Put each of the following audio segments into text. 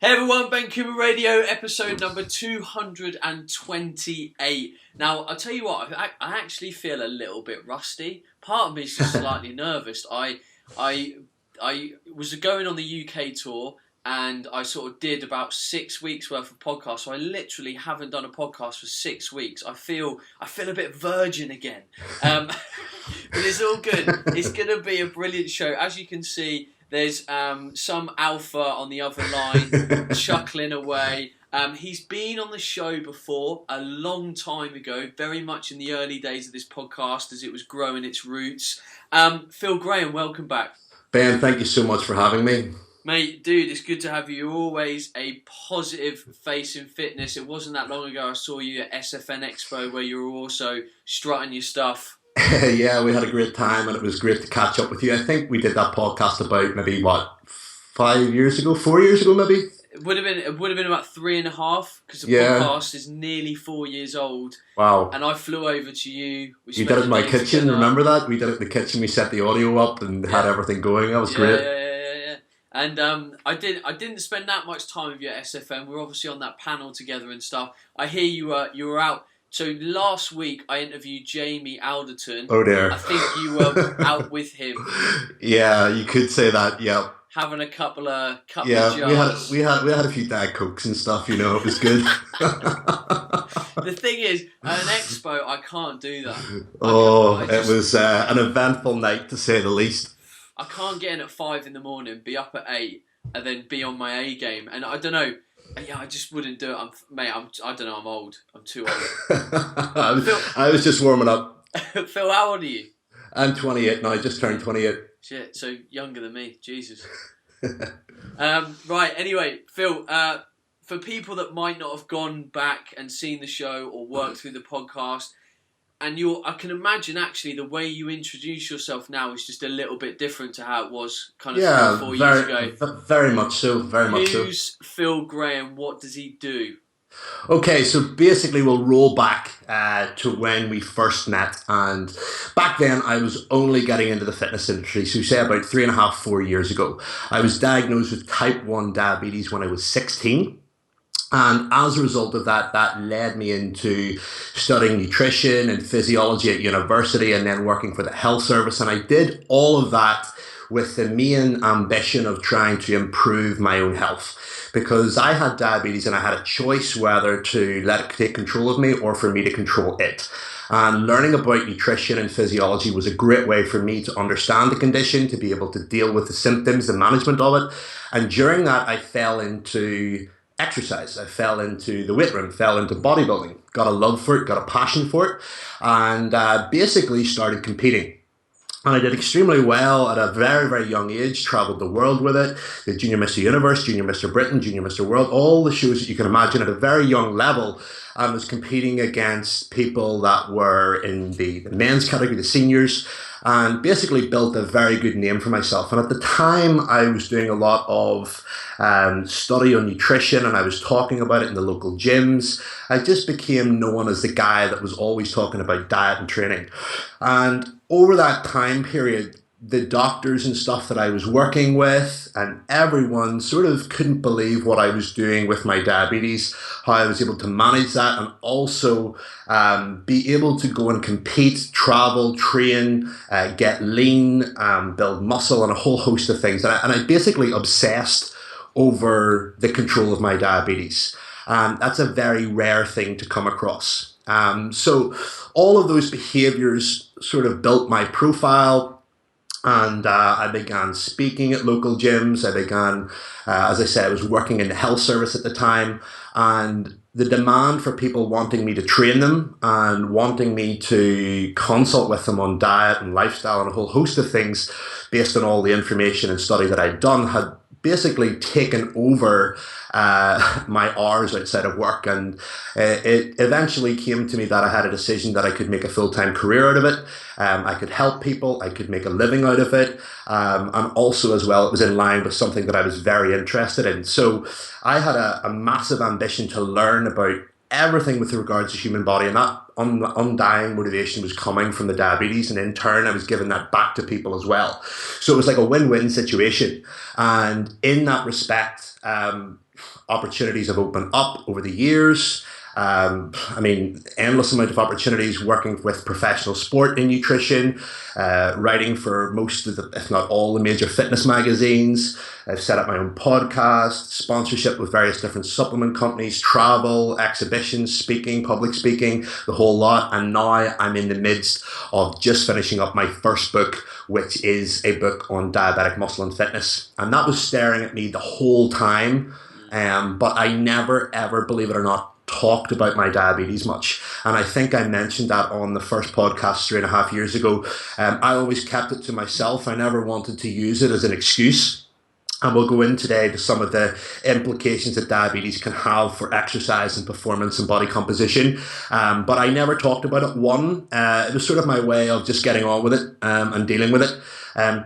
Hey everyone, Ben Coomber Radio, episode number 228. Now, I'll tell you what, I actually feel a little bit rusty. Part of me is just slightly nervous. I was going on the UK tour and I sort of did about 6 weeks worth of podcasts. So I literally haven't done a podcast for 6 weeks. I feel a bit virgin again. But it's all good. It's going to be a brilliant show. As you can see, there's some alpha on the other line chuckling away. He's been on the show before a long time ago, very much in the early days of this podcast as it was growing its roots. Phil Graham, welcome back. Ben, thank you so much for having me. Mate, dude, it's good to have you. You're always a positive face in fitness. It wasn't that long ago I saw you at SFN Expo where you were also strutting your stuff. Yeah, we had a great time and it was great to catch up with you. I think we did that podcast about maybe, 4 years ago maybe? It would have been about 3.5 because the podcast is nearly 4 years old. Wow. And I flew over to you. You did it in my kitchen, together. Remember that? We did it in the kitchen, we set the audio up and had everything going. That was great. Yeah. And I didn't spend that much time with you at SFN. We were obviously on that panel together and stuff. I hear you were out. So last week I interviewed Jamie Alderton. Oh dear. I think you were out with him. Yeah, you could say that. Yeah. Having a couple of jars. we had a few Diet Cokes and stuff. You know, it was good. The thing is, at an expo, I can't do that. It was an eventful night to say the least. I can't get in at 5 in the morning, be up at 8, and then be on my A game. And I don't know. Yeah, I just wouldn't do it. I don't know. I'm old. I'm too old. I was just warming up. Phil, how old are you? I'm 28 now. I just turned 28. Shit, so younger than me. Jesus. Right. Anyway, Phil. For people that might not have gone back and seen the show or worked through the podcast, and I can imagine actually the way you introduce yourself now is just a little bit different to how it was kind of 3 or 4 years ago. Very much so. Who's Phil Graham? What does he do? Okay, so basically we'll roll back to when we first met, and back then I was only getting into the fitness industry, so say about 3.5, 4 years ago. I was diagnosed with type 1 diabetes when I was 16. And as a result of that led me into studying nutrition and physiology at university and then working for the health service. And I did all of that with the main ambition of trying to improve my own health. Because I had diabetes and I had a choice whether to let it take control of me or for me to control it. And learning about nutrition and physiology was a great way for me to understand the condition, to be able to deal with the symptoms, the management of it. And during that, I fell into exercise. I fell into the weight room, fell into bodybuilding, got a love for it, got a passion for it, and basically started competing. And I did extremely well at a very, very young age, traveled the world with it, the Junior Mr. Universe, Junior Mr. Britain, Junior Mr. World, all the shows that you can imagine at a very young level. I was competing against people that were in the men's category, the seniors, and basically built a very good name for myself. And at the time, I was doing a lot of study on nutrition and I was talking about it in the local gyms. I just became known as the guy that was always talking about diet and training. And over that time period, the doctors and stuff that I was working with and everyone sort of couldn't believe what I was doing with my diabetes, how I was able to manage that and also be able to go and compete, travel, train, get lean, build muscle and a whole host of things. And I basically obsessed over the control of my diabetes. That's a very rare thing to come across. So all of those behaviors sort of built my profile. And I began speaking at local gyms. I began, as I said, I was working in the health service at the time. And the demand for people wanting me to train them and wanting me to consult with them on diet and lifestyle and a whole host of things based on all the information and study that I'd done had basically taken over my hours outside of work, and it eventually came to me that I had a decision that I could make a full-time career out of it. I could help people, I could make a living out of it, and also as well it was in line with something that I was very interested in. So I had a massive ambition to learn about everything with regards to human body, and that undying motivation was coming from the diabetes, and in turn I was giving that back to people as well. So it was like a win-win situation, and in that respect opportunities have opened up over the years. Endless amount of opportunities working with professional sport in nutrition, writing for most of the, if not all, the major fitness magazines. I've set up my own podcast, sponsorship with various different supplement companies, travel, exhibitions, speaking, public speaking, the whole lot. And now I'm in the midst of just finishing up my first book, which is a book on diabetic muscle and fitness. And that was staring at me the whole time. But I never, ever, believe it or not, talked about my diabetes much. And I think I mentioned that on the first podcast 3.5 years ago. I always kept it to myself. I never wanted to use it as an excuse. And we'll go in today to some of the implications that diabetes can have for exercise and performance and body composition. But I never talked about it. One, it was sort of my way of just getting on with it and dealing with it.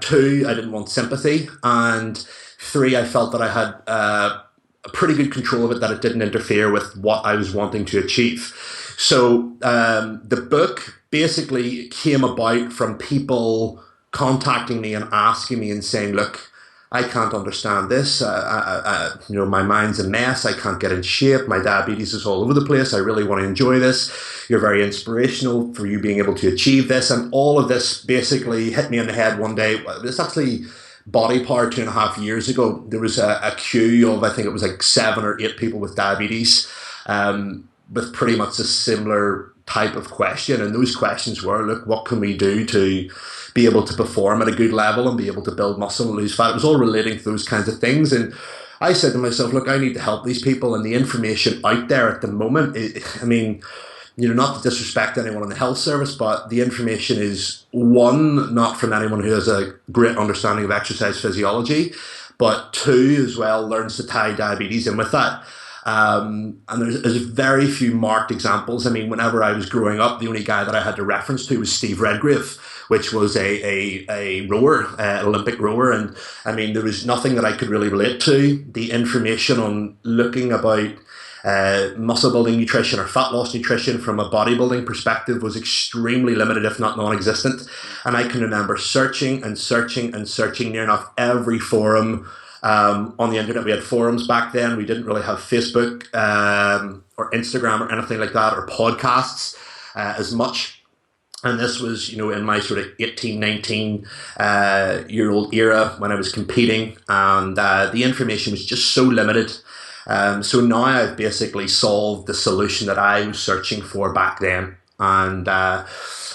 Two, I didn't want sympathy. And three, I felt that I had a pretty good control of it, that it didn't interfere with what I was wanting to achieve. So the book basically came about from people contacting me and asking me and saying, look, I can't understand this. My mind's a mess. I can't get in shape. My diabetes is all over the place. I really want to enjoy this. You're very inspirational for you being able to achieve this. And all of this basically hit me in the head one day. It's actually Body Power 2.5 years ago. There was a queue of, I think it was like 7 or 8 people with diabetes, with pretty much a similar type of question. And those questions were, look, what can we do to be able to perform at a good level and be able to build muscle and lose fat? It was all relating to those kinds of things. And I said to myself, look, I need to help these people. And the information out there at the moment, not to disrespect anyone in the health service, but the information is, one, not from anyone who has a great understanding of exercise physiology, but two, as well, learns to tie diabetes in with that. And there's very few marked examples. Whenever I was growing up, the only guy that I had to reference to was Steve Redgrave, which was a rower, Olympic rower. And there was nothing that I could really relate to. The information on looking about muscle building nutrition or fat loss nutrition from a bodybuilding perspective was extremely limited, if not non-existent. And I can remember searching near enough every forum on the internet. We had forums back then. We didn't really have Facebook or Instagram or anything like that, or podcasts as much. And this was, in my sort of 18, 19 year old era when I was competing, and the information was just so limited. So now I've basically solved the solution that I was searching for back then, and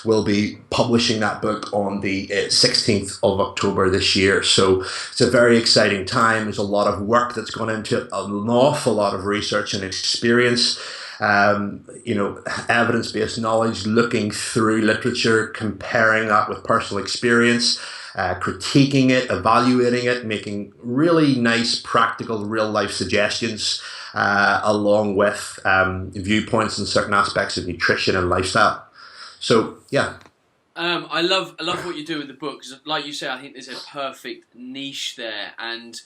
we'll be publishing that book on the 16th of October this year. So it's a very exciting time. There's a lot of work that's gone into it, an awful lot of research and experience, evidence-based knowledge, looking through literature, comparing that with personal experience, critiquing it, evaluating it, making really nice, practical, real-life suggestions, along with viewpoints on certain aspects of nutrition and lifestyle. So, yeah. I love what you do with the book, because like you say, I think there's a perfect niche there. And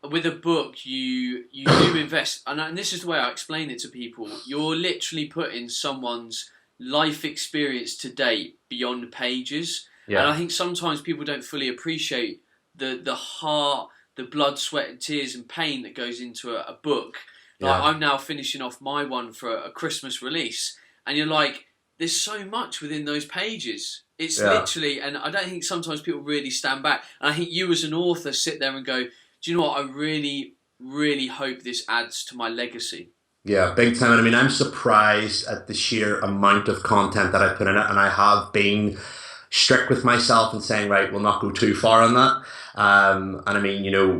with a book, you do invest, and this is the way I explain it to people. You're literally putting someone's life experience to date beyond pages. Yeah. And I think sometimes people don't fully appreciate the heart, the blood, sweat and tears and pain that goes into a book. Like, I'm now finishing off my one for a Christmas release, and you're like, there's so much within those pages. It's literally, and I don't think sometimes people really stand back. And I think you as an author sit there and go, do you know what? I really, really hope this adds to my legacy. Yeah, big time. And I'm surprised at the sheer amount of content that I put in it, and I have been strict with myself and saying, right, we'll not go too far on that.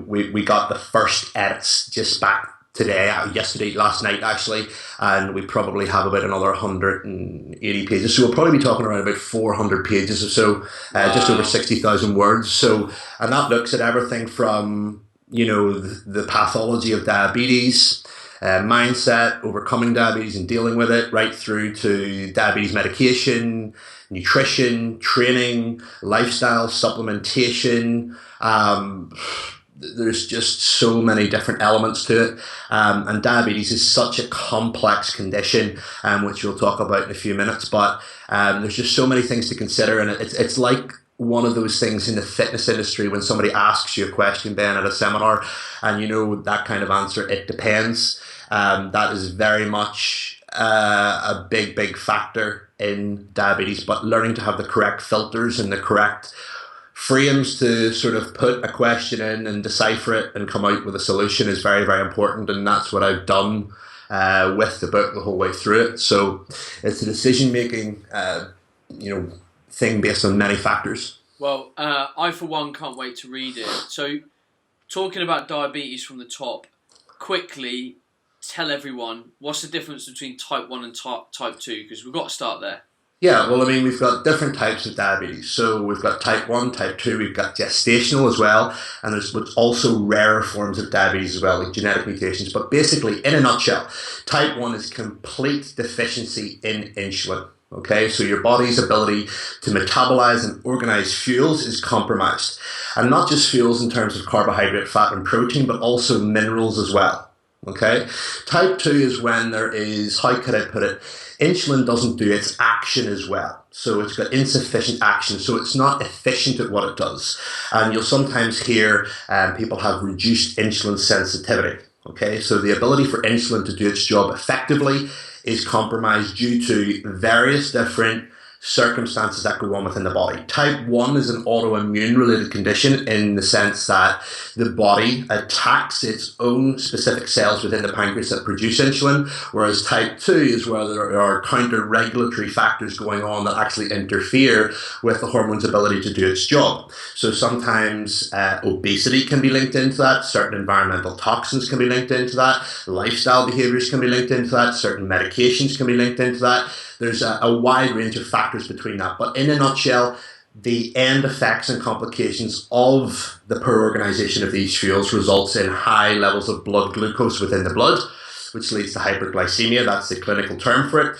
We got the first edits just back last night actually, and we probably have about another 180 pages. So we'll probably be talking around about 400 pages or so, just over 60,000 words. So, and that looks at everything from, the pathology of diabetes, mindset, overcoming diabetes and dealing with it, right through to diabetes medication, nutrition, training, lifestyle, supplementation. There's just so many different elements to it. And diabetes is such a complex condition, which we'll talk about in a few minutes. But there's just so many things to consider. And it's like one of those things in the fitness industry when somebody asks you a question, Ben, at a seminar, and you know that kind of answer, it depends. That is very much a big factor in diabetes, but learning to have the correct filters and the correct frames to sort of put a question in and decipher it and come out with a solution is very important, and that's what I've done with the book the whole way through it. So it's a decision making thing based on many factors. Well, I for one can't wait to read it. So talking about diabetes from the top, quickly tell everyone what's the difference between type 1 and type 2, because we've got to start there. Yeah, well, I mean, we've got different types of diabetes. So we've got type 1, type 2, we've got gestational as well, and there's also rarer forms of diabetes as well, like genetic mutations. But basically, in a nutshell, type 1 is complete deficiency in insulin. Okay, so your body's ability to metabolize and organize fuels is compromised. And not just fuels in terms of carbohydrate, fat, and protein, but also minerals as well. Okay, type 2 is when there is, how could I put it, insulin doesn't do its action as well. So it's got insufficient action, so it's not efficient at what it does. And you'll sometimes hear people have reduced insulin sensitivity. Okay, so the ability for insulin to do its job effectively is compromised due to various different circumstances that go on within the body. Type 1 is an autoimmune related condition in the sense that the body attacks its own specific cells within the pancreas that produce insulin, whereas type 2 is where there are counter-regulatory factors going on that actually interfere with the hormone's ability to do its job. So sometimes obesity can be linked into that, certain environmental toxins can be linked into that, lifestyle behaviors can be linked into that, certain medications can be linked into that. There's a wide range of factors between that. But in a nutshell, the end effects and complications of the poor organization of these fuels results in high levels of blood glucose within the blood, which leads to hyperglycemia. That's the clinical term for it,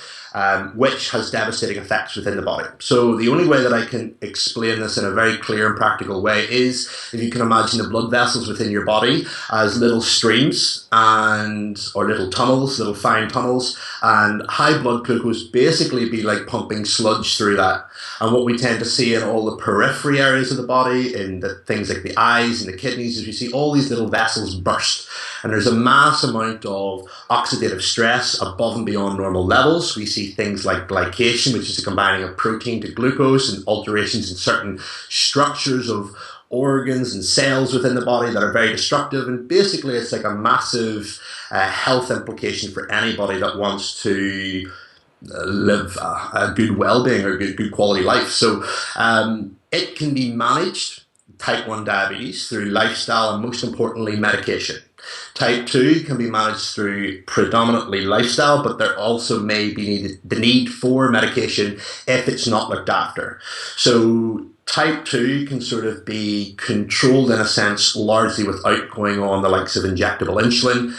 which has devastating effects within the body. So the only way that I can explain this in a very clear and practical way is if you can imagine the blood vessels within your body as little streams or little tunnels, little fine tunnels, and high blood glucose basically be like pumping sludge through that. And what we tend to see in all the periphery areas of the body, in the things like the eyes and the kidneys, is we see all these little vessels burst. And there's a mass amount of oxidative stress above and beyond normal levels. We see things like glycation, which is the combining of protein to glucose, and alterations in certain structures of organs and cells within the body that are very destructive. And basically it's like a massive health implication for anybody that wants to live a good well-being or good quality life. So it can be managed, type 1 diabetes, through lifestyle and most importantly medication. Type 2 can be managed through predominantly lifestyle, but there also may be the need for medication if it's not looked after. So type 2 can sort of be controlled in a sense largely without going on the likes of injectable insulin,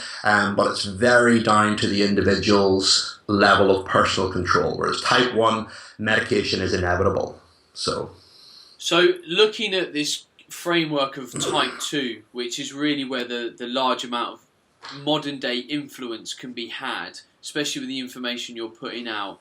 but it's very down to the individual's level of personal control, whereas type 1 medication is inevitable. So looking at this framework of type 2, which is really where the large amount of modern day influence can be had, especially with the information you're putting out,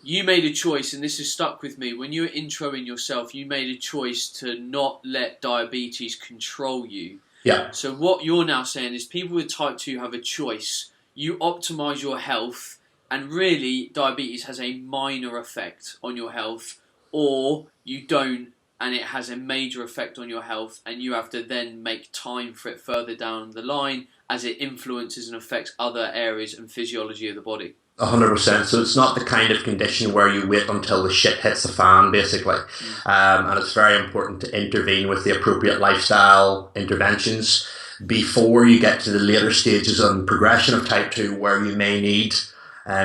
you made a choice, and this has stuck with me. When you were introing yourself, you made a choice to not let diabetes control you. Yeah. So what you're now saying is people with type 2 have a choice. You optimize your health, and really diabetes has a minor effect on your health, or you don't, and it has a major effect on your health, and you have to then make time for it further down the line as it influences and affects other areas and physiology of the body. 100%. So it's not the kind of condition where you wait until the shit hits the fan, basically. And it's very important to intervene with the appropriate lifestyle interventions before you get to the later stages and progression of type 2, where you may need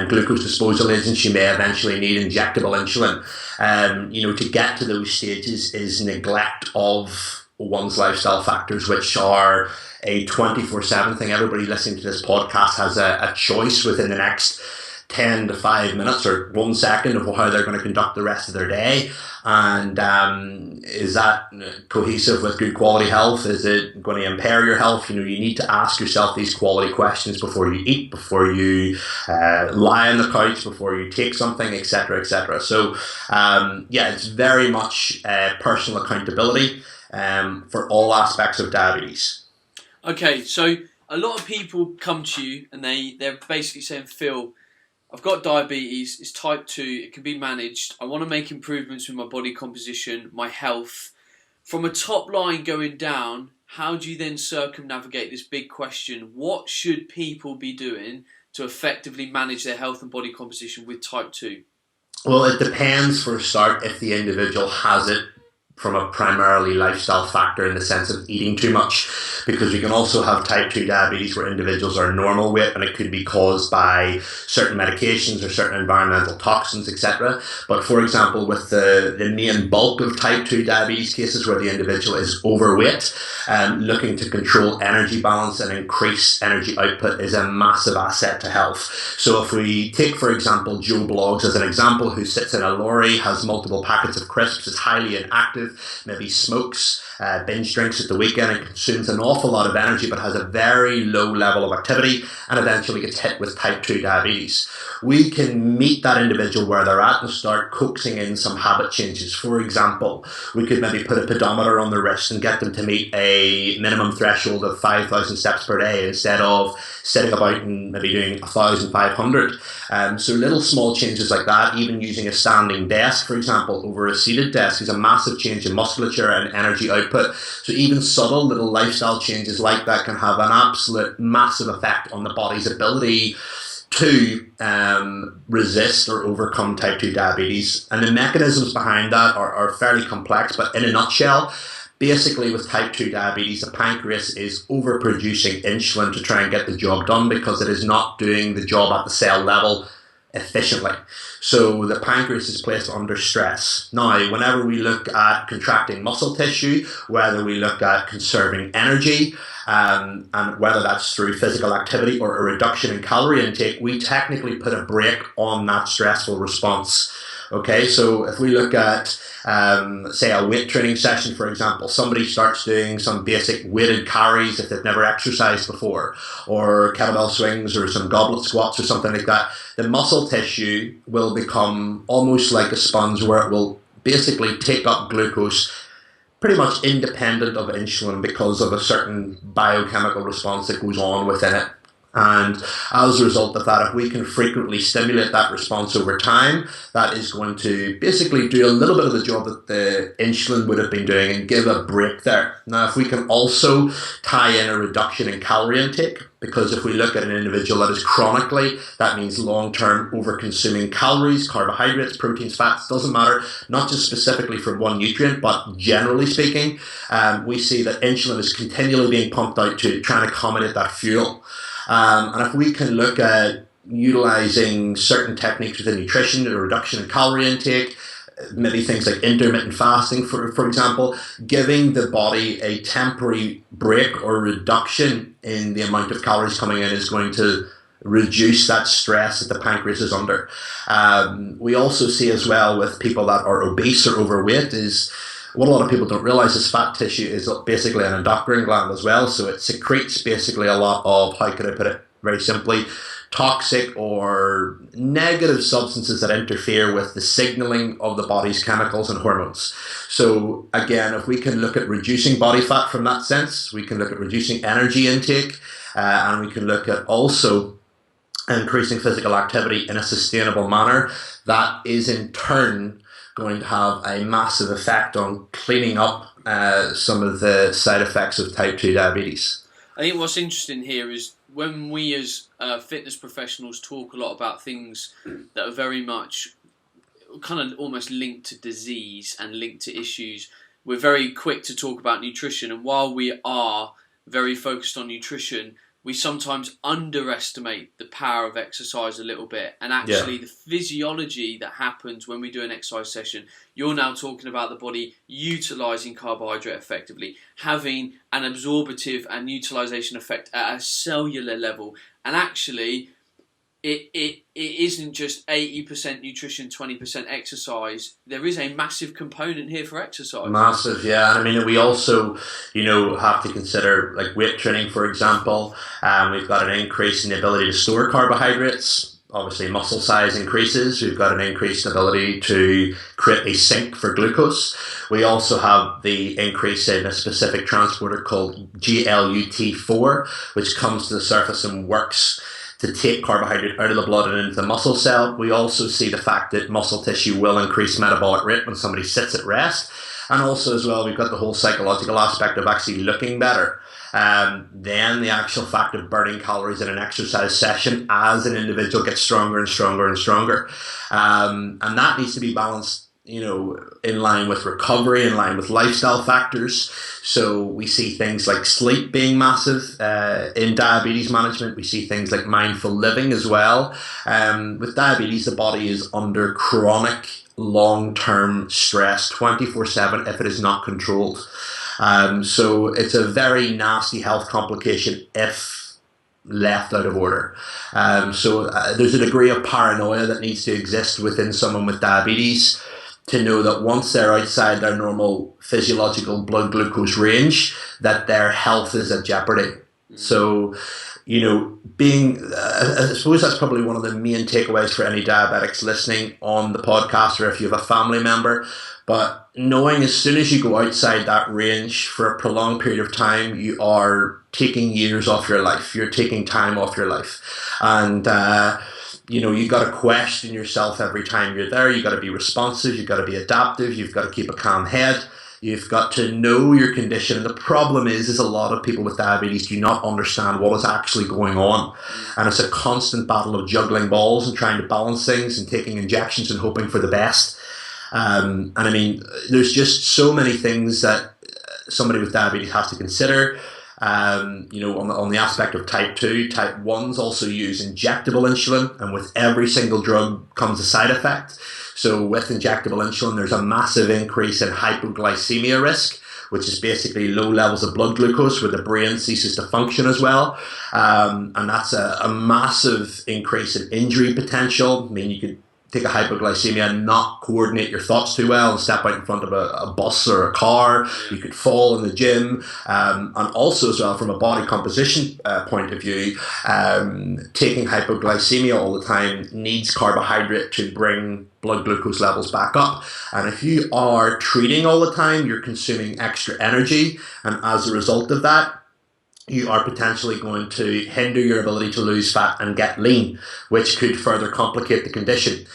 glucose disposal agents, you may eventually need injectable insulin. To get to those stages is neglect of one's lifestyle factors, which are a 24/7 thing. Everybody listening to this podcast has a choice within the next 10 to 5 minutes or 1 second of how they're going to conduct the rest of their day. And is that cohesive with good quality health? Is it going to impair your health? You need to ask yourself these quality questions before you eat, before you lie on the couch, before you take something, etc., etc. So it's very much personal accountability for all aspects of diabetes. Okay, so a lot of people come to you and they're basically saying, Phil, I've got diabetes, it's type 2, it can be managed, I want to make improvements with my body composition, my health. From a top line going down, how do you then circumnavigate this big question? What should people be doing to effectively manage their health and body composition with type 2? Well, it depends for a start if the individual has it from a primarily lifestyle factor in the sense of eating too much, because you can also have type 2 diabetes where individuals are normal weight and it could be caused by certain medications or certain environmental toxins, etc. But for example, with the main bulk of type 2 diabetes cases where the individual is overweight, looking to control energy balance and increase energy output is a massive asset to health. So if we take, for example, Joe Bloggs as an example, who sits in a lorry, has multiple packets of crisps, is highly inactive, maybe smokes, binge drinks at the weekend and consumes an awful lot of energy but has a very low level of activity and eventually gets hit with type 2 diabetes. We can meet that individual where they're at and start coaxing in some habit changes. For example, we could maybe put a pedometer on the wrist and get them to meet a minimum threshold of 5,000 steps per day instead of sitting about and maybe doing 1,500. So little small changes like that, even using a standing desk, for example, over a seated desk, is a massive change in musculature and energy output. So even subtle little lifestyle changes like that can have an absolute massive effect on the body's ability to resist or overcome type 2 diabetes. And the mechanisms behind that are fairly complex, but in a nutshell, basically with type 2 diabetes, the pancreas is overproducing insulin to try and get the job done because it is not doing the job at the cell level efficiently. So the pancreas is placed under stress. Now, whenever we look at contracting muscle tissue, whether we look at conserving energy, and whether that's through physical activity or a reduction in calorie intake, we technically put a brake on that stressful response. Okay, so if we look at, say, a weight training session, for example, somebody starts doing some basic weighted carries if they've never exercised before, or kettlebell swings or some goblet squats or something like that, the muscle tissue will become almost like a sponge where it will basically take up glucose pretty much independent of insulin because of a certain biochemical response that goes on within it. And as a result of that, if we can frequently stimulate that response over time, that is going to basically do a little bit of the job that the insulin would have been doing and give a break there. Now, if we can also tie in a reduction in calorie intake, because if we look at an individual that is chronically, that means long-term over-consuming calories, carbohydrates, proteins, fats, doesn't matter, not just specifically for one nutrient, but generally speaking, we see that insulin is continually being pumped out to try and accommodate that fuel. And if we can look at utilizing certain techniques within nutrition, a reduction in calorie intake, maybe things like intermittent fasting, for example, giving the body a temporary break or reduction in the amount of calories coming in is going to reduce that stress that the pancreas is under. We also see as well with people that are obese or overweight is what a lot of people don't realize is fat tissue is basically an endocrine gland as well. So it secretes basically a lot of, how can I put it very simply, toxic or negative substances that interfere with the signaling of the body's chemicals and hormones. So again, if we can look at reducing body fat from that sense, we can look at reducing energy intake, and we can look at also increasing physical activity in a sustainable manner, that is in turn going to have a massive effect on cleaning up some of the side effects of type 2 diabetes. I think what's interesting here is when we as fitness professionals talk a lot about things that are very much kind of almost linked to disease and linked to issues, we're very quick to talk about nutrition. And while we are very focused on nutrition, we sometimes underestimate the power of exercise a little bit. And actually the physiology that happens when we do an exercise session, you're now talking about the body utilizing carbohydrate effectively, having an absorptive and utilization effect at a cellular level. And actually, it isn't just 80% nutrition, 20% exercise. There is a massive component here for exercise. Massive, yeah. And I mean, we also, have to consider like weight training, for example. We've got an increase in the ability to store carbohydrates. Obviously, muscle size increases. We've got an increased ability to create a sink for glucose. We also have the increase in a specific transporter called GLUT4, which comes to the surface and works to take carbohydrate out of the blood and into the muscle cell. We also see the fact that muscle tissue will increase metabolic rate when somebody sits at rest. And also as well, we've got the whole psychological aspect of actually looking better. Then the actual fact of burning calories in an exercise session as an individual gets stronger and stronger and stronger. And that needs to be balanced, in line with recovery, in line with lifestyle factors. So we see things like sleep being massive in diabetes management. We see things like mindful living as well. With diabetes, the body is under chronic long-term stress 24/7 if it is not controlled. So it's a very nasty health complication if left out of order. So there's a degree of paranoia that needs to exist within someone with diabetes to know that once they're outside their normal physiological blood glucose range, that their health is at jeopardy. So, I suppose that's probably one of the main takeaways for any diabetics listening on the podcast, or if you have a family member. But knowing as soon as you go outside that range for a prolonged period of time, you are taking years off your life. You're taking time off your life. And, you got to question yourself every time you're there. You got to be responsive. You've got to be adaptive. You've got to keep a calm head. You've got to know your condition. And the problem is a lot of people with diabetes do not understand what is actually going on. And it's a constant battle of juggling balls and trying to balance things and taking injections and hoping for the best. And I mean, there's just so many things that somebody with diabetes has to consider. On the aspect of type 2, type 1s also use injectable insulin, and with every single drug comes a side effect. So with injectable insulin, there's a massive increase in hypoglycemia risk, which is basically low levels of blood glucose where the brain ceases to function as well. And that's a massive increase in injury potential. I mean, you could take a hypoglycemia and not coordinate your thoughts too well and step out in front of a bus or a car. You could fall in the gym. And also as well, from a body composition point of view, taking hypoglycemia all the time needs carbohydrate to bring blood glucose levels back up. And if you are treating all the time, you're consuming extra energy. And as a result of that, you are potentially going to hinder your ability to lose fat and get lean, which could further complicate the condition.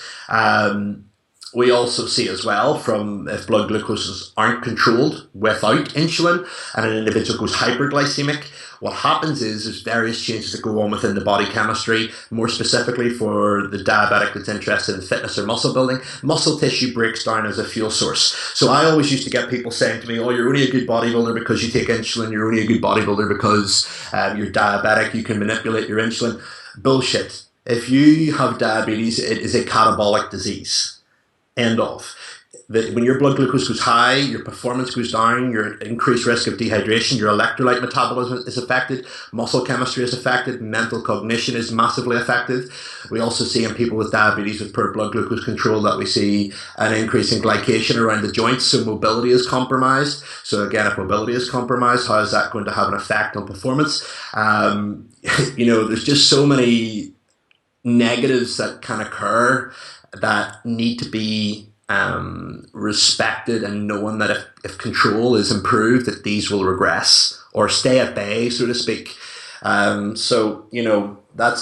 We also see as well from if blood glucoses aren't controlled without insulin and an individual goes hyperglycemic, what happens is there's various changes that go on within the body chemistry. More specifically for the diabetic that's interested in fitness or muscle building, muscle tissue breaks down as a fuel source. So I always used to get people saying to me, oh, you're only a good bodybuilder because you take insulin, you're only a good bodybuilder because you're diabetic, you can manipulate your insulin. Bullshit. If you have diabetes, it is a catabolic disease. End of. When your blood glucose goes high, your performance goes down, you're at increased risk of dehydration, your electrolyte metabolism is affected, muscle chemistry is affected, mental cognition is massively affected. We also see in people with diabetes with poor blood glucose control that we see an increase in glycation around the joints, so mobility is compromised. So again, if mobility is compromised, how is that going to have an effect on performance? There's just so many negatives that can occur that need to be respected, and knowing that if control is improved, that these will regress or stay at bay, so to speak. That's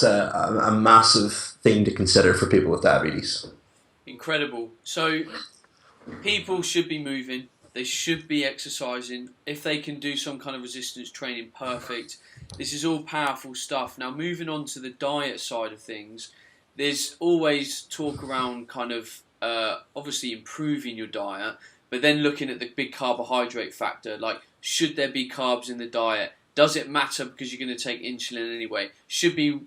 a massive thing to consider for people with diabetes. Incredible. So people should be moving, they should be exercising. If they can do some kind of resistance training, perfect. This is all powerful stuff. Now moving on to the diet side of things, there's always talk around kind of obviously improving your diet, but then looking at the big carbohydrate factor, like should there be carbs in the diet? Does it matter because you're going to take insulin anyway? Should we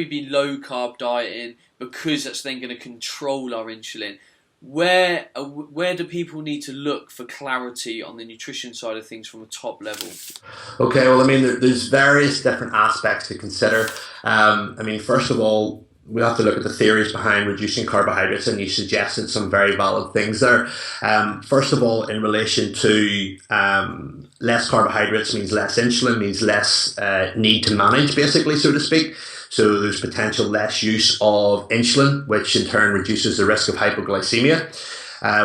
be low carb dieting because that's then going to control our insulin? Where do people need to look for clarity on the nutrition side of things from a top level? Okay, well, I mean, there's various different aspects to consider. First of all, we have to look at the theories behind reducing carbohydrates, and you suggested some very valid things there. First of all, in relation to less carbohydrates means less insulin, means less need to manage, basically, so to speak. So there's potential less use of insulin, which in turn reduces the risk of hypoglycemia.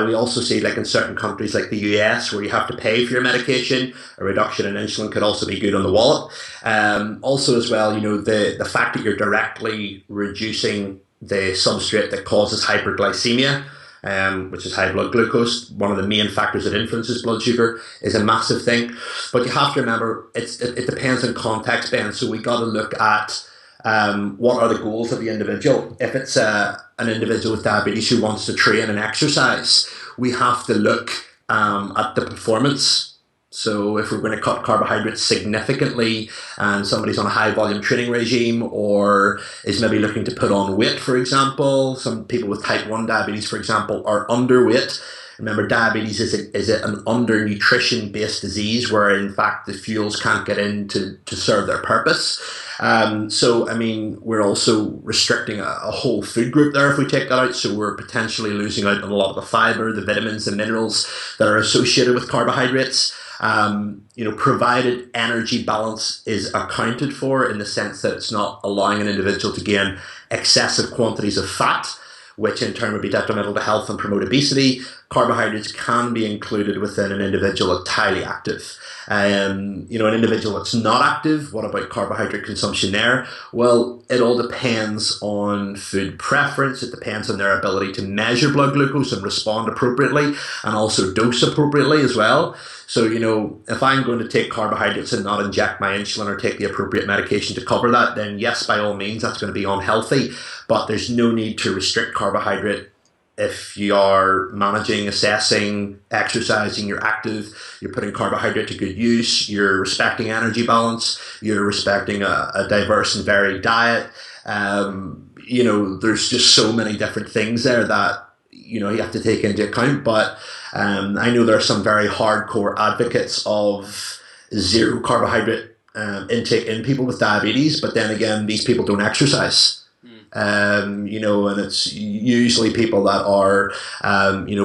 We also see, like in certain countries like the US, where you have to pay for your medication, a reduction in insulin could also be good on the wallet. Also as well, the fact that you're directly reducing the substrate that causes hyperglycemia, which is high blood glucose, one of the main factors that influences blood sugar, is a massive thing. But you have to remember, it depends on context, Ben. So we got to look at what are the goals of the individual. If it's an individual with diabetes who wants to train and exercise, we have to look at the performance. So if we're going to cut carbohydrates significantly and somebody's on a high volume training regime or is maybe looking to put on weight, for example, some people with type 1 diabetes, for example, are underweight. Remember, diabetes is an undernutrition based disease where in fact the fuels can't get in to serve their purpose. So, I mean, we're also restricting a whole food group there if we take that out. So we're potentially losing out on a lot of the fiber, the vitamins and minerals that are associated with carbohydrates. Provided energy balance is accounted for in the sense that it's not allowing an individual to gain excessive quantities of fat, which in turn would be detrimental to health and promote obesity. Carbohydrates can be included within an individual that's highly active. An individual that's not active, what about carbohydrate consumption there? Well, it all depends on food preference. It depends on their ability to measure blood glucose and respond appropriately and also dose appropriately as well. So, if I'm going to take carbohydrates and not inject my insulin or take the appropriate medication to cover that, then yes, by all means, that's going to be unhealthy. But there's no need to restrict carbohydrate if you are managing, assessing, exercising, you're active, you're putting carbohydrate to good use, you're respecting energy balance, you're respecting a diverse and varied diet. There's just so many different things there that, you have to take into account. But I know there are some very hardcore advocates of zero carbohydrate intake in people with diabetes, but then again, these people don't exercise. And it's usually people that are,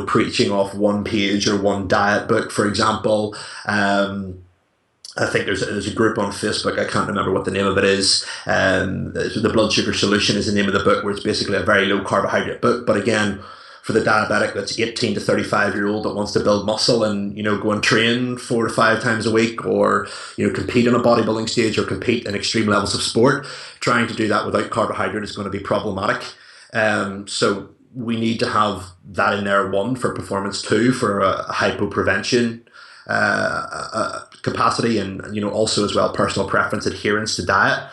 preaching off one page or one diet book, for example. I think there's a group on Facebook, I can't remember what the name of it is. The Blood Sugar Solution is the name of the book, where it's basically a very low carbohydrate book. But again, for the diabetic that's 18 to 35-year-old that wants to build muscle and, go and train 4 to 5 times a week or, compete on a bodybuilding stage or compete in extreme levels of sport, trying to do that without carbohydrate is going to be problematic. So we need to have that in there, 1, for performance, 2, for a hypoprevention capacity, and, also as well personal preference, adherence to diet.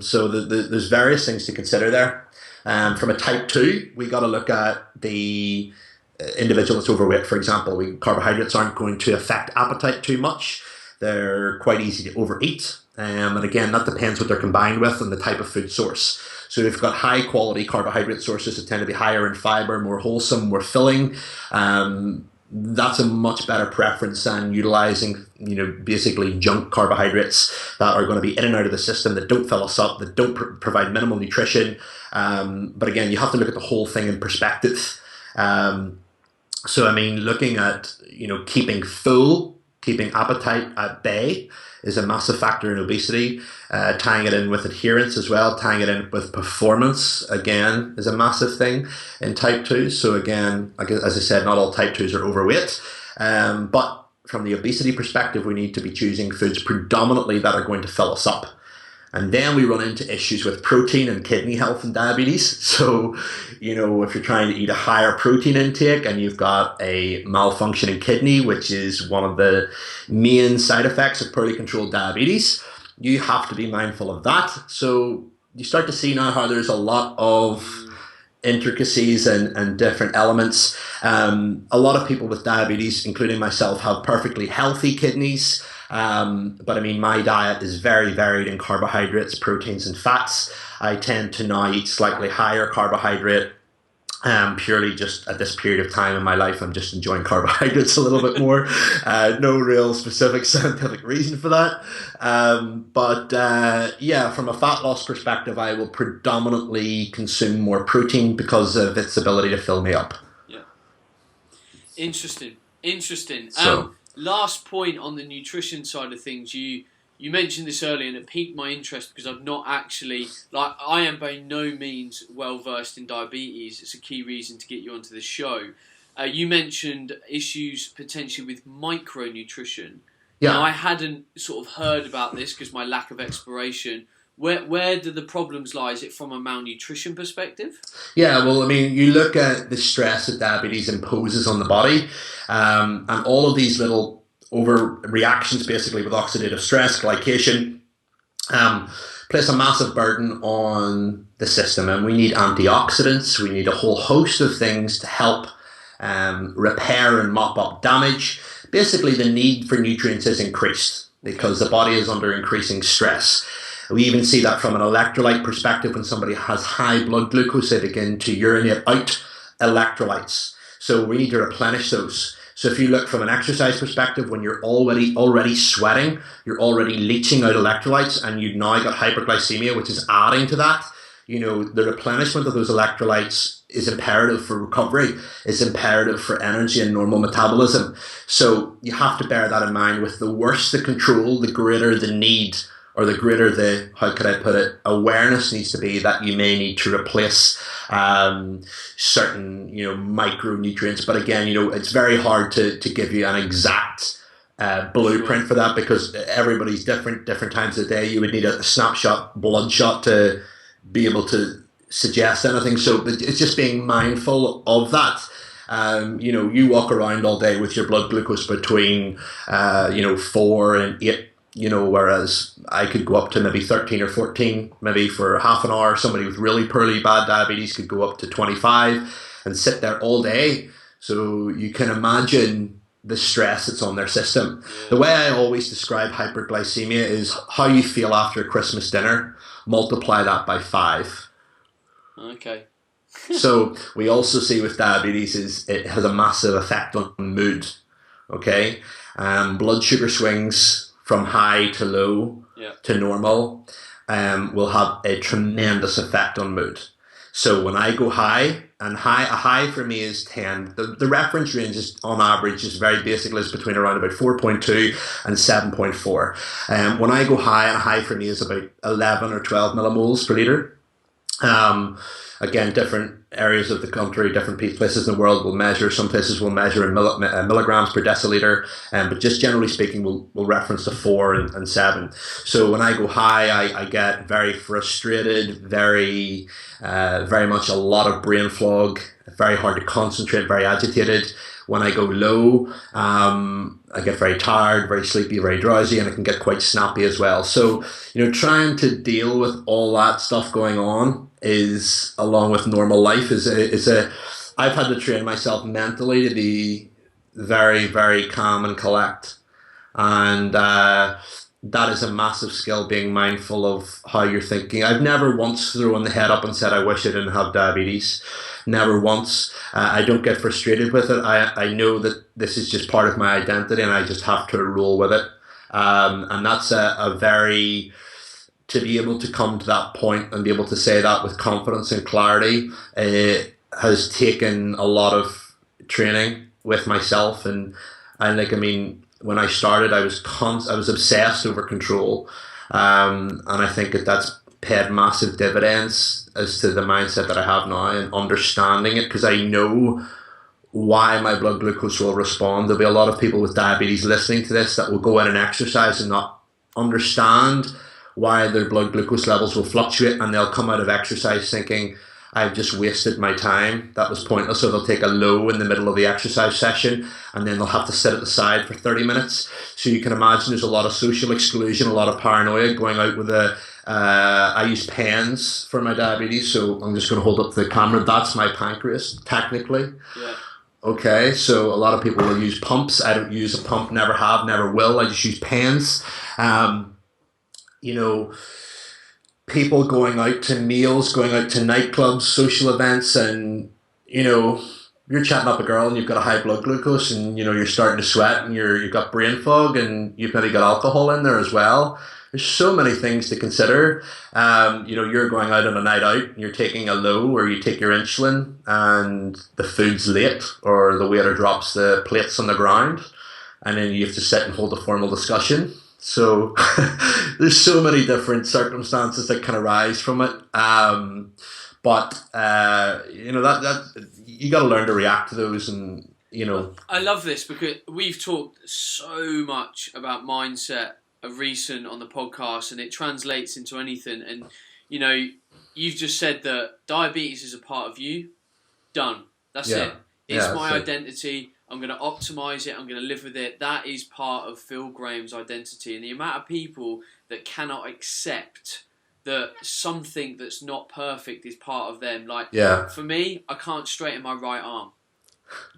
So there's various things to consider there. From a type 2, we got to look at the individual that's overweight, for example. Carbohydrates aren't going to affect appetite too much. They're quite easy to overeat. And again, that depends what they're combined with and the type of food source. So we've got high quality carbohydrate sources that tend to be higher in fiber, more wholesome, more filling. That's a much better preference than utilizing, basically junk carbohydrates that are going to be in and out of the system, that don't fill us up, that don't provide minimal nutrition. But again, you have to look at the whole thing in perspective. So, I mean, looking at, keeping full, keeping appetite at bay is a massive factor in obesity. Tying it in with adherence as well, tying it in with performance, again, is a massive thing in type 2. So again, as I said, not all type 2s are overweight. But from the obesity perspective, we need to be choosing foods predominantly that are going to fill us up. And then we run into issues with protein and kidney health and diabetes. So, if you're trying to eat a higher protein intake and you've got a malfunctioning kidney, which is one of the main side effects of poorly controlled diabetes, you have to be mindful of that. So you start to see now how there's a lot of intricacies and different elements. A lot of people with diabetes, including myself, have perfectly healthy kidneys. But I mean, my diet is very varied in carbohydrates, proteins, and fats. I tend to now eat slightly higher carbohydrate Purely just at this period of time in my life, I'm just enjoying carbohydrates a little bit more. No real specific scientific reason for that. But yeah, from a fat loss perspective, I will predominantly consume more protein because of its ability to fill me up. Yeah. Interesting. Interesting. So, Last point on the nutrition side of things, you mentioned this earlier and it piqued my interest because I've not actually, like, I am by no means well versed in diabetes. It's a key reason to get you onto the show. You mentioned issues potentially with micronutrition. yeah. Now, I hadn't sort of heard about this because my lack of exploration. Where do the problems lie? Is it from a malnutrition perspective? Yeah, well, I mean, you look at the stress that diabetes imposes on the body, and all of these little overreactions, basically with oxidative stress, glycation, place a massive burden on the system. And we need antioxidants, we need a whole host of things to help repair and mop up damage. Basically, the need for nutrients is increased because the body is under increasing stress. We even see that from an electrolyte perspective. When somebody has high blood glucose, they begin to urinate out electrolytes. So we need to replenish those. So if you look from an exercise perspective, when you're already sweating, you're already leaching out electrolytes, and you've now got hyperglycemia, which is adding to that. You know, the replenishment of those electrolytes is imperative for recovery, is imperative for energy and normal metabolism. So you have to bear that in mind. With the worse the control, the greater the need, or the greater the, how could I put it, awareness needs to be that you may need to replace certain, micronutrients. But again, it's very hard to give you an exact blueprint for that, because everybody's different times of the day. You would need a snapshot blood shot to be able to suggest anything. So it's just being mindful of that. You walk around all day with your blood glucose between 4 and 8, whereas I could go up to maybe 13 or 14, maybe for half an hour. Somebody with really poorly bad diabetes could go up to 25 and sit there all day. So you can imagine the stress that's on their system. The way I always describe hyperglycemia is how you feel after a Christmas dinner. Multiply that by 5. Okay. So we also see with diabetes is it has a massive effect on mood. Okay, blood sugar swings from high to low to normal will have a tremendous effect on mood. So when I go high, and a high for me is 10. The reference range is on average is very basically is between around about 4.2 and 7.4. When I go high, and a high for me is about 11 or 12 millimoles per liter. Again, different areas of the country, different places in the world will measure. Some places will measure in milligrams per deciliter, but just generally speaking, we'll reference the 4 and 7. So when I go high, I get very frustrated, very much a lot of brain fog, very hard to concentrate, very agitated. When I go low, I get very tired, very sleepy, very drowsy, and it can get quite snappy as well. So, trying to deal with all that stuff going on is, along with normal life, I've had to train myself mentally to be very, very calm and collect. And that is a massive skill, being mindful of how you're thinking. I've never once thrown the head up and said, I wish I didn't have diabetes. Never once. I don't get frustrated with it. I know that this is just part of my identity, and I just have to roll with it. And that's a very, to be able to come to that point and be able to say that with confidence and clarity, it has taken a lot of training with myself. And when I started, I was obsessed over control. And I think that's paid massive dividends as to the mindset that I have now, and understanding it, because I know why my blood glucose will respond. There'll be a lot of people with diabetes listening to this that will go in and exercise and not understand why their blood glucose levels will fluctuate, and they'll come out of exercise thinking, I've just wasted my time. That was pointless. So they'll take a low in the middle of the exercise session, and then they'll have to sit at the side for 30 minutes. So you can imagine there's a lot of social exclusion, a lot of paranoia going out with I use pens for my diabetes. So I'm just going to hold up the camera. That's my pancreas, technically. Yeah. Okay, so a lot of people will use pumps. I don't use a pump, never have, never will. I just use pens. People going out to meals, going out to nightclubs, social events, and you know, you're chatting up a girl and you've got a high blood glucose and, you're starting to sweat and you've got brain fog and you've maybe got alcohol in there as well. There's so many things to consider. You're going out on a night out and you're taking a low or you take your insulin and the food's late or the waiter drops the plates on the ground and then you have to sit and hold a formal discussion. So there's so many different circumstances that can arise from it. That you got to learn to react to those, and I love this because we've talked so much about mindset of recent on the podcast, and it translates into anything. And you've just said that diabetes is a part of you. Done. That's it. It's my identity. I'm going to optimize it. I'm going to live with it. That is part of Phil Graham's identity. And the amount of people that cannot accept that something that's not perfect is part of them. For me, I can't straighten my right arm.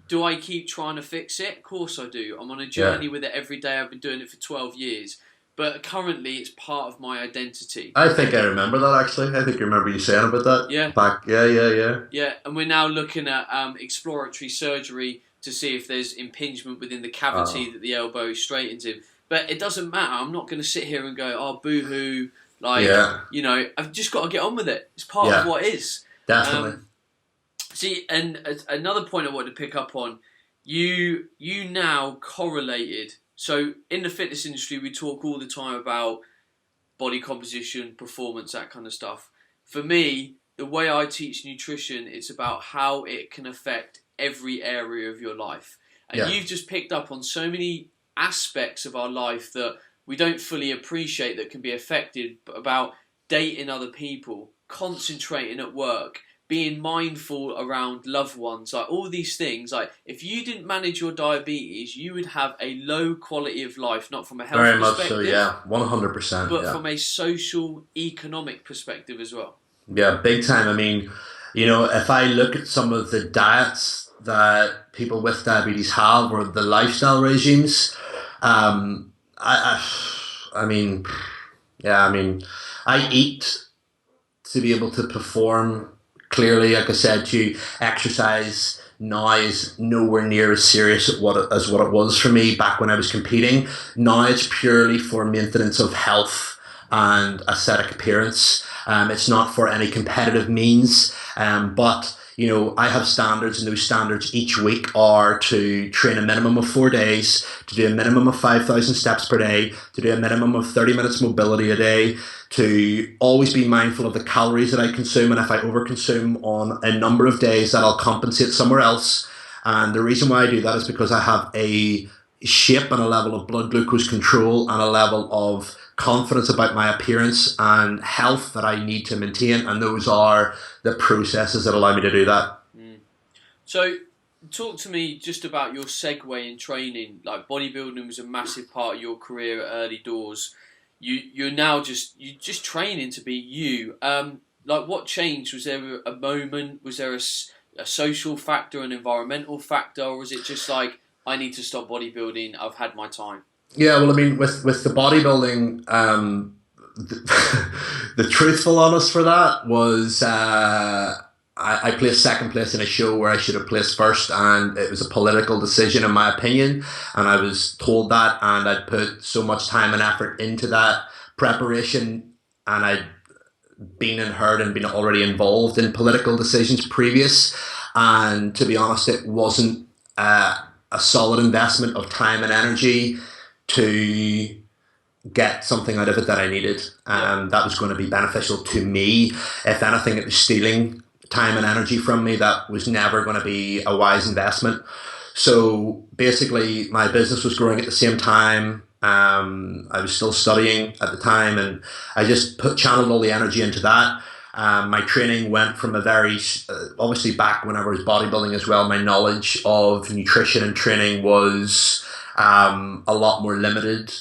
Do I keep trying to fix it? Of course I do. I'm on a journey with it every day. I've been doing it for 12 years. But currently, it's part of my identity. I think I remember that, actually. I think I remember you saying about that. Yeah. Yeah, and we're now looking at exploratory surgery to see if there's impingement within the cavity that the elbow straightens in. But it doesn't matter. I'm not going to sit here and go, oh, boo-hoo. I've just got to get on with it. It's part of what is. Definitely. And another point I wanted to pick up on, you now correlated. So in the fitness industry, we talk all the time about body composition, performance, that kind of stuff. For me, the way I teach nutrition, it's about how it can affect every area of your life. And you've just picked up on so many aspects of our life that we don't fully appreciate that can be affected, about dating other people, concentrating at work, being mindful around loved ones, like all these things. Like if you didn't manage your diabetes, you would have a low quality of life, not from a health perspective. Very much so, 100%. But from a social, economic perspective as well. Yeah, big time. I mean, if I look at some of the diets that people with diabetes have or the lifestyle regimes, I eat to be able to perform clearly. Like I said to you, exercise now is nowhere near as serious as what it was for me back when I was competing. Now it's purely for maintenance of health and aesthetic appearance. It's not for any competitive means, but I have standards, and those standards each week are to train a minimum of 4 days, to do a minimum of 5,000 steps per day, to do a minimum of 30 minutes mobility a day, to always be mindful of the calories that I consume, and if I overconsume on a number of days, that I'll compensate somewhere else. And the reason why I do that is because I have a shape and a level of blood glucose control and a level of confidence about my appearance and health that I need to maintain, and those are the processes that allow me to do that. So talk to me just about your segue in training. Like bodybuilding was a massive part of your career at early doors. You're now just training to be you. Like what changed? Was there a moment? Was there a social factor, an environmental factor, or was it just like, I need to stop bodybuilding, I've had my time? Yeah, well, I mean, with the bodybuilding, the truthful honest for that was I placed second place in a show where I should have placed first, and it was a political decision in my opinion, and I was told that, and I'd put so much time and effort into that preparation, and I'd been and heard and been already involved in political decisions previous, and to be honest, it wasn't a solid investment of time and energy to get something out of it that I needed. That was going to be beneficial to me. If anything, it was stealing time and energy from me. That was never going to be a wise investment. So basically, my business was growing at the same time. I was still studying at the time, and I just channeled all the energy into that. My training went from a very, obviously back when I was bodybuilding as well, my knowledge of nutrition and training was a lot more limited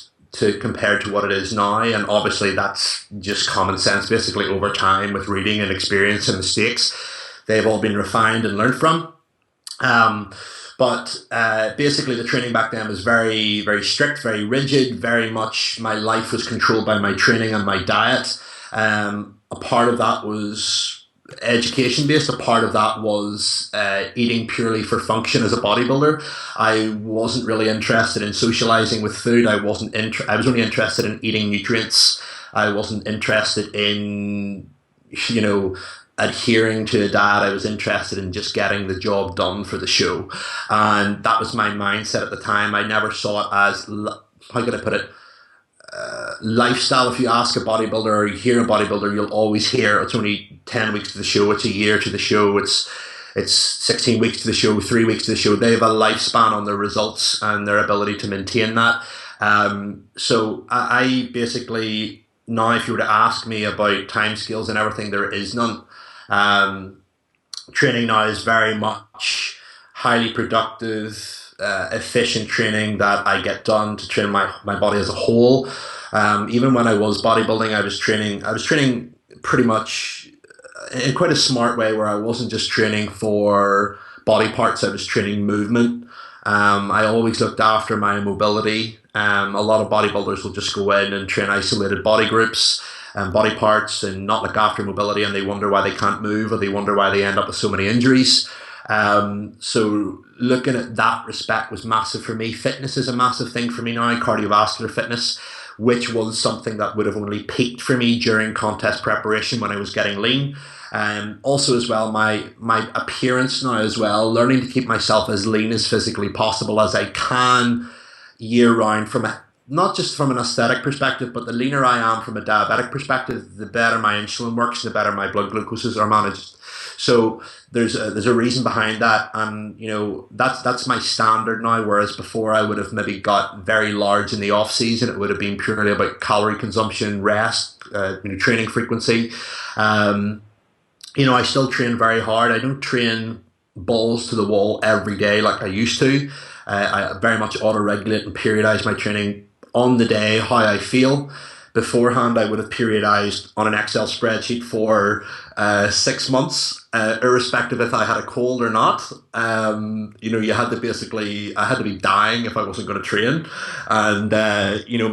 compared to what it is now, and obviously that's just common sense. Basically over time with reading and experience and mistakes, they've all been refined and learned from. But basically the training back then was very, very strict, very rigid, very much my life was controlled by my training and my diet. A part of that was education based. A part of that was eating purely for function as a bodybuilder. I wasn't really interested in socializing with food. I was only interested in eating nutrients. I wasn't interested in, you know, adhering to a diet. I was interested in just getting the job done for the show, and that was my mindset at the time. I never saw it as, how can I put it, lifestyle. If you ask a bodybuilder or you hear a bodybuilder, you'll always hear it's only 10 weeks to the show, it's a year to the show, it's 16 weeks to the show, 3 weeks to the show. They have a lifespan on their results and their ability to maintain that. So I basically, now if you were to ask me about timescales and everything, there is none. Training now is very much highly productive, efficient training that I get done to train my body as a whole. Even when I was bodybuilding, I was training pretty much in quite a smart way, where I wasn't just training for body parts, I was training movement. I always looked after my mobility. A lot of bodybuilders will just go in and train isolated body groups and body parts and not look after mobility, and they wonder why they can't move, or they wonder why they end up with so many injuries. So looking at that respect was massive for me. Fitness is a massive thing for me now, cardiovascular fitness, which was something that would have only peaked for me during contest preparation when I was getting lean. Also as well, my appearance now as well, learning to keep myself as lean as physically possible as I can year round, not just from an aesthetic perspective, but the leaner I am from a diabetic perspective, the better my insulin works, the better my blood glucoses are managed. So there's a reason behind that, and you know that's my standard now. Whereas before I would have maybe got very large in the off season. It would have been purely about calorie consumption, rest, training frequency. I still train very hard. I don't train balls to the wall every day like I used to. I very much auto-regulate and periodize my training on the day, how I feel. Beforehand, I would have periodized on an Excel spreadsheet for 6 months, irrespective if I had a cold or not. I had to be dying if I wasn't going to train. And,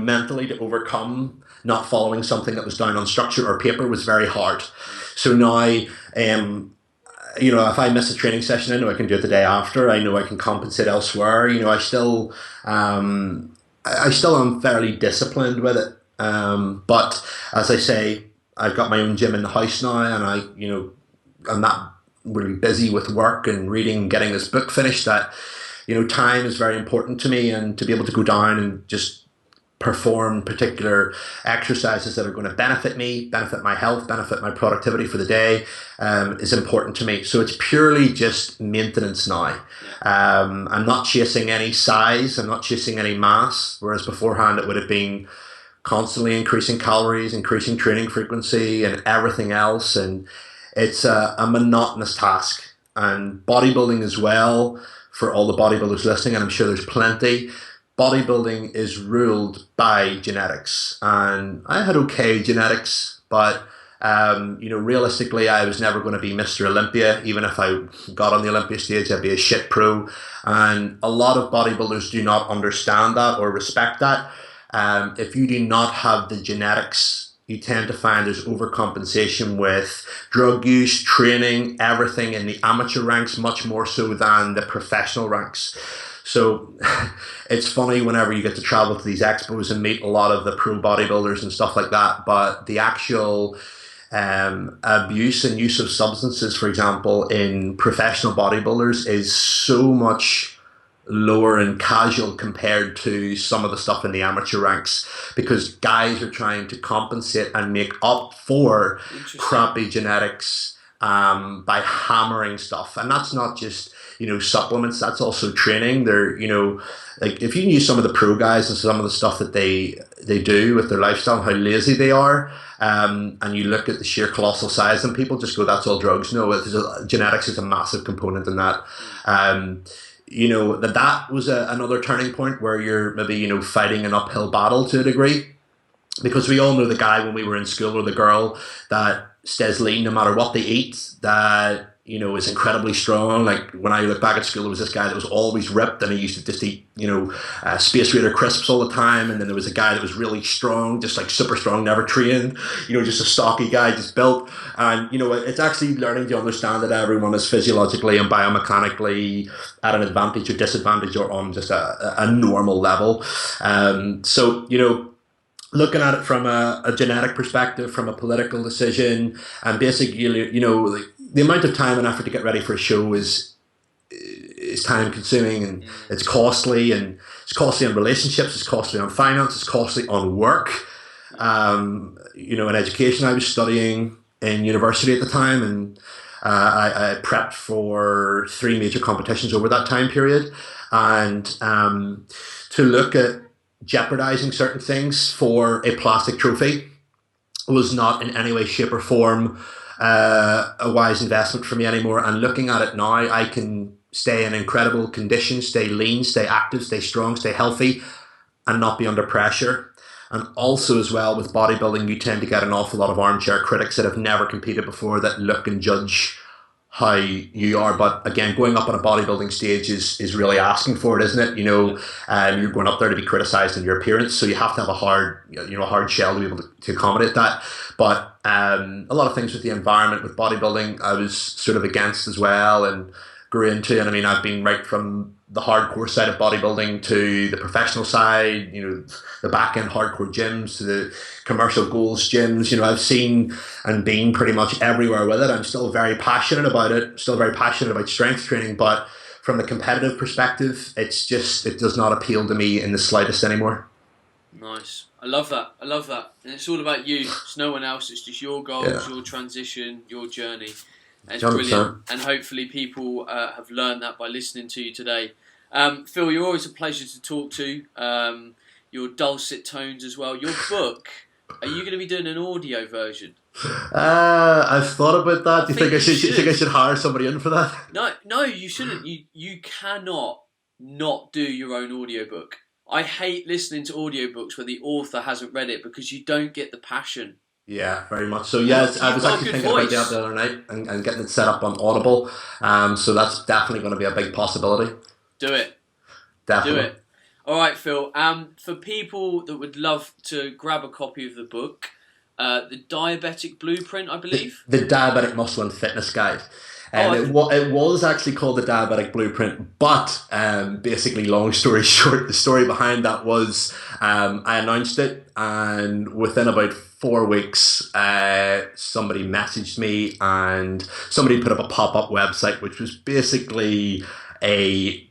mentally to overcome not following something that was down on structure or paper was very hard. So now, if I miss a training session, I know I can do it the day after. I know I can compensate elsewhere. I still am fairly disciplined with it. But as I say, I've got my own gym in the house now, and I'm not really busy with work and reading and getting this book finished, that, time is very important to me, and to be able to go down and just perform particular exercises that are going to benefit me, benefit my health, benefit my productivity for the day, is important to me. So it's purely just maintenance now. I'm not chasing any size, I'm not chasing any mass, whereas beforehand it would have been constantly increasing calories, increasing training frequency and everything else, and it's a monotonous task. And bodybuilding as well, for all the bodybuilders listening, and I'm sure there's plenty, bodybuilding is ruled by genetics, and I had okay genetics, but realistically I was never going to be Mr. Olympia. Even if I got on the Olympia stage, I'd be a shit pro, and a lot of bodybuilders do not understand that or respect that. If you do not have the genetics, you tend to find there's overcompensation with drug use, training, everything in the amateur ranks, much more so than the professional ranks. So it's funny whenever you get to travel to these expos and meet a lot of the pro bodybuilders and stuff like that, but the actual abuse and use of substances, for example, in professional bodybuilders is so much lower and casual compared to some of the stuff in the amateur ranks, because guys are trying to compensate and make up for crappy genetics by hammering stuff. And that's not just supplements, that's also training. They're like, if you knew some of the pro guys and some of the stuff that they do with their lifestyle and how lazy they are, and you look at the sheer colossal size, and people just go, that's all drugs. No, genetics is a massive component in that. That was another turning point where you're maybe, fighting an uphill battle to a degree, because we all know the guy when we were in school, or the girl that stays lean no matter what they eat, that, is incredibly strong. Like when I look back at school, there was this guy that was always ripped and he used to just eat, Space Raider crisps all the time. And then there was a guy that was really strong, just like super strong, never trained, just a stocky guy, just built. And, it's actually learning to understand that everyone is physiologically and biomechanically at an advantage or disadvantage or on just a normal level. Looking at it from a genetic perspective, from a political decision, and basically, like the amount of time and effort to get ready for a show is time consuming and it's costly, and it's costly on relationships, it's costly on finance, it's costly on work. In education, I was studying in university at the time, and I prepped for 3 major competitions over that time period, and to look at jeopardizing certain things for a plastic trophy was not in any way, shape, or form a wise investment for me anymore. And looking at it now, I can stay in incredible condition, stay lean, stay active, stay strong, stay healthy, and not be under pressure. And also as well with bodybuilding, you tend to get an awful lot of armchair critics that have never competed before that look and judge how you are. But again, going up on a bodybuilding stage is really asking for it, isn't it? You're going up there to be criticized in your appearance, so you have to have a hard shell to be able to accommodate that. But a lot of things with the environment, with bodybuilding, I was sort of against as well and grew into. And I mean, I've been right from the hardcore side of bodybuilding to the professional side, the back end hardcore gyms to the commercial goals gyms. I've seen and been pretty much everywhere with it. I'm still very passionate about it, still very passionate about strength training, but from the competitive perspective, it does not appeal to me in the slightest anymore. Nice. I love that. And it's all about you. It's no one else. It's just your goals, your transition, your journey. And it's 100%. Brilliant. And hopefully people have learned that by listening to you today. Phil, you're always a pleasure to talk to. Your dulcet tones as well. Your book, are you going to be doing an audio version? I've thought about that. Do you think I should hire somebody in for that? No, you shouldn't. You cannot not do your own audiobook. I hate listening to audiobooks where the author hasn't read it because you don't get the passion. Yeah, very much so. Yes, I was actually thinking about that the other night and getting it set up on Audible. So that's definitely going to be a big possibility. Do it. Definitely. Do it. All right, Phil. For people that would love to grab a copy of the book, the Diabetic Blueprint, I believe? The Diabetic Muscle and Fitness Guide. It was actually called the Diabetic Blueprint, but basically, long story short, the story behind that was I announced it, and within about 4 weeks, somebody messaged me, and somebody put up a pop-up website, which was basically a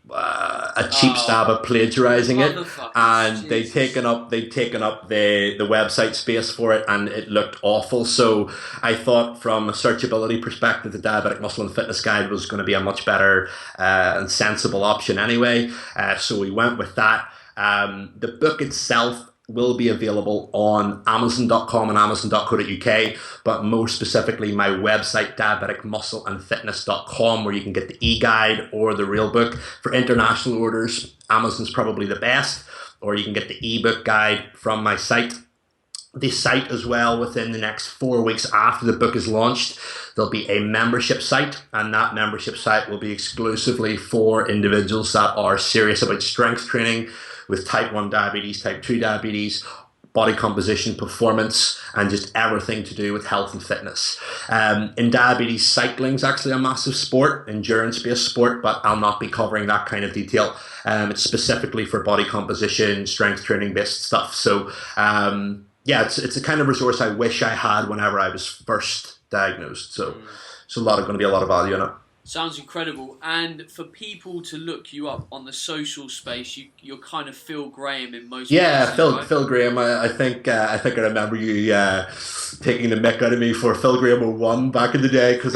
cheap stab at plagiarizing it, and they'd taken up the website space for it, and it looked awful. So I thought, from a searchability perspective, the Diabetic Muscle and Fitness Guide was going to be a much better and sensible option anyway. So we went with that. The book itself will be available on Amazon.com and Amazon.co.uk, but more specifically my website, diabeticmuscleandfitness.com, where you can get the e-guide or the real book. For international orders, Amazon's probably the best, or you can get the ebook guide from my site. The site as well, within the next 4 weeks after the book is launched, there'll be a membership site, and that membership site will be exclusively for individuals that are serious about strength training, with type 1 diabetes, type 2 diabetes, body composition, performance, and just everything to do with health and fitness. In diabetes, cycling's actually a massive sport, endurance-based sport, but I'll not be covering that kind of detail. It's specifically for body composition, strength training-based stuff. So, it's a kind of resource I wish I had whenever I was first diagnosed. So, going to be a lot of value in it. Sounds incredible. And for people to look you up on the social space, you're kind of Phil Graham in most places, right? Phil Graham. I think I remember you taking the mick out of me for Phil Graham 01 back in the day, because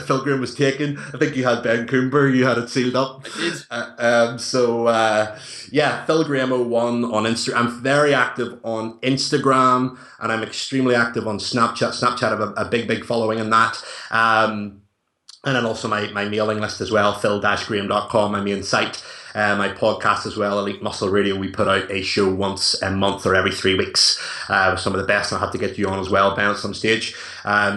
Phil Graham was taken. I think you had Ben Coomber, you had it sealed up. I did. Phil Graham 01 on Instagram. I'm very active on Instagram, and I'm extremely active on Snapchat. Snapchat have a big following in that. And then also my mailing list as well, phil-graham.com, my main site. my podcast as well, Elite Muscle Radio. We put out a show once a month or every 3 weeks with some of the best. And I'll have to get you on as well, Ben, at some stage.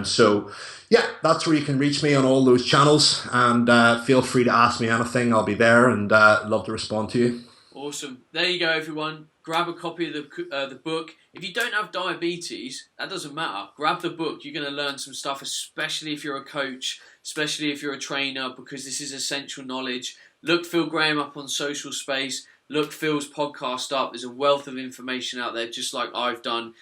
So yeah, that's where you can reach me on all those channels. And feel free to ask me anything. I'll be there and love to respond to you. Awesome. There you go, everyone. Grab a copy of the book. If you don't have diabetes, that doesn't matter. Grab the book. You're going to learn some stuff, especially if you're a coach, especially if you're a trainer, because this is essential knowledge. Look Phil Graham up on social space. Look Phil's podcast up. There's a wealth of information out there, just like I've done.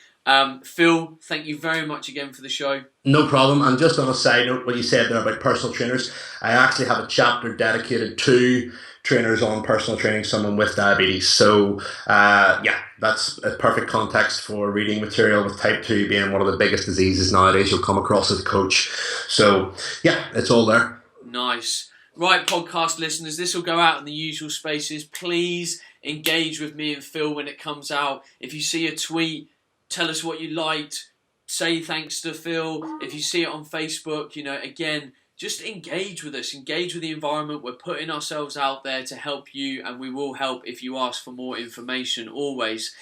Phil, thank you very much again for the show. No problem. And just on a side note, what you said there about personal trainers, I actually have a chapter dedicated to trainers on personal training someone with diabetes. So yeah, that's a perfect context for reading material, with type 2 being one of the biggest diseases nowadays you'll come across as a coach. So yeah, it's all there. Nice. Right, podcast listeners, this will go out in the usual spaces. Please engage with me and Phil when it comes out. If you see a tweet, tell us what you liked. Say thanks to Phil. If you see it on Facebook, again, just engage with us. Engage with the environment. We're putting ourselves out there to help you, and we will help if you ask for more information always.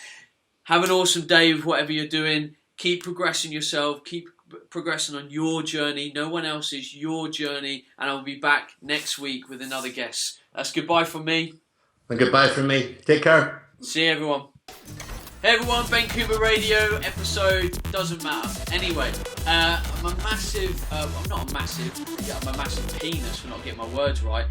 Have an awesome day with whatever you're doing. Keep progressing yourself. Keep progressing on your journey. No one else's, your journey. And I'll be back next week with another guest. That's goodbye from me. And goodbye from me. Take care. See you, everyone. Hey everyone, Ben Coomber Radio, episode doesn't matter. Anyway, I'm a massive penis for not getting my words right.